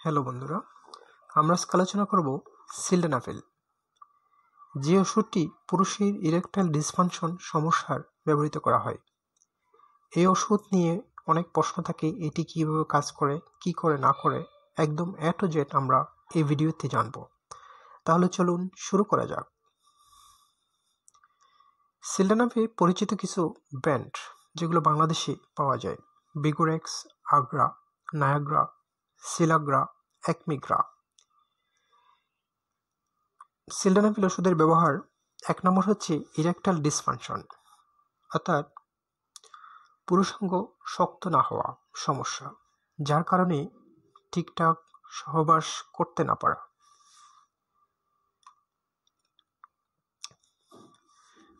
Hello বন্ধুরা, আমরা আজকে আলোচনা করব সিল্ডেনাফিল, যে ওষুধটি পুরুষের ইরেকটাইল ডিসফাংশন সমস্যার ব্যবহৃত করা হয়। এই ওষুধ নিয়ে অনেক প্রশ্ন থাকে, এটি কীভাবে কাজ করে, কি করে না করে, একদম এ টু জেড আমরা এই ভিডিওতে জানব। তাহলে চলুন শুরু করা যাক। সিল্ডেনাফিল পরিচিত কিছু ব্র্যান্ড যেগুলো বাংলাদেশে পাওয়া যায়: বিগোরেক্স, আগ্রা, নায়াগ্রা, সিলাগ্রা, একমিগ্রা। সিল্ডেনাফিল ওষুধের ব্যবহার 1 নম্বর হচ্ছে ইরেকটাইল ডিসফাংশন, অর্থাৎ পুরুষাঙ্গ শক্ত না হওয়া সমস্যা, যার কারণে ঠিকঠাক সহবাস করতে না পারা।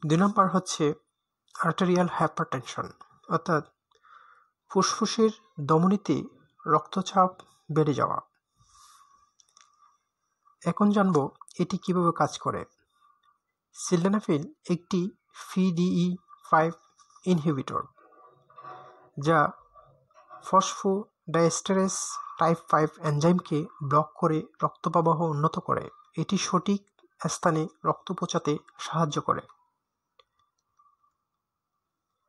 2 নম্বর হচ্ছে আর্টেরিয়াল হাইপারটেনশন, অর্থাৎ ফুসফুসের ধমনীতে রক্তচাপ বেড়ে যাওয়া। এখন জানব এটি কিভাবে কাজ করে। সিল্ডেনাফিল একটি PDE5 ইনহিবিটর, যা ফসফোডাইএস্টারেজ টাইপ 5 এনজাইমকে ব্লক করে রক্ত প্রবাহ উন্নত করে। এটি সঠিক স্থানে রক্ত পৌঁছাতে সাহায্য করে।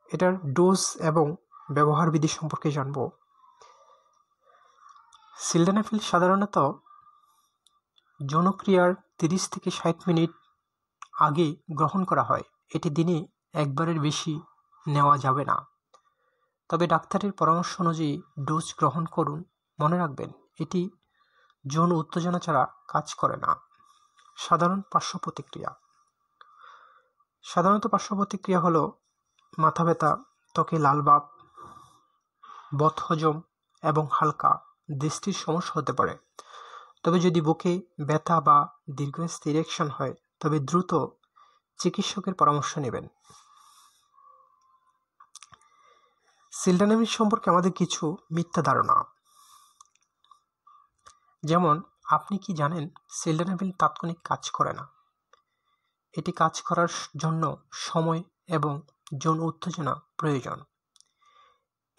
এটার ডোজ এবং ব্যবহার বিধি সম্পর্কে জানব। সিল্ডেনাফিল সাধারণত যৌনক্রিয়ার 30 থেকে 60 মিনিট আগে গ্রহণ করা হয়। এটি দিনে একবারের বেশি নেওয়া যাবে না, তবে ডাক্তারের পরামর্শ অনুযায়ী ডোজ গ্রহণ করুন। মনে রাখবেন, এটি যৌন উত্তেজনা ছাড়া কাজ করে না। সাধারণ পার্শ্ব প্রতিক্রিয়া। সাধারণত পার্শ্ব প্রতিক্রিয়া হলো মাথা ব্যথা, ত্বকে লালভাব, বদহজম এবং হালকা দৃষ্টির সমস্যা হতে পারে। তবে যদি বুকে ব্যথা বা দীর্ঘস্থায়ী ইরেকশন হয়, তবে দ্রুত চিকিৎসকের পরামর্শ নেবেন। সিল্ডেনাফিল সম্পর্কে আমাদের কিছু মিথ্যা ধারণা, যেমন আপনি কি জানেন সিল্ডেনাফিল তাৎক্ষণিক কাজ করে না। এটি কাজ করার জন্য সময় এবং যৌন উত্তেজনা প্রয়োজন।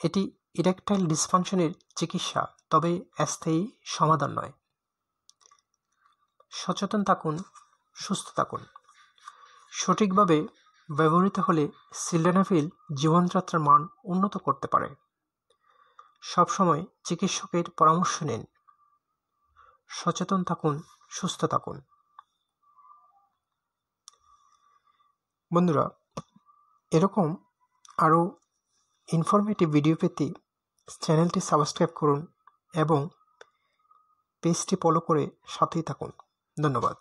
এটি ইরেকটাইল ডিসফাংশনের চিকিৎসা, তবে স্থায়ী সমাধান নয়। সচেতন থাকুন, সুস্থ থাকুন। সঠিকভাবে ব্যবহৃত হলে সিল্ডেনাফিল জীবনযাত্রার মান উন্নত করতে পারে। সবসময় চিকিৎসকের পরামর্শ নিন। সচেতন থাকুন, সুস্থ থাকুন। বন্ধুরা, এরকম আরও ইনফরমেটিভ ভিডিও পেতে চ্যানেলটি সাবস্ক্রাইব করুন এবং পেজটি ফলো করে সাথেই থাকুন। ধন্যবাদ।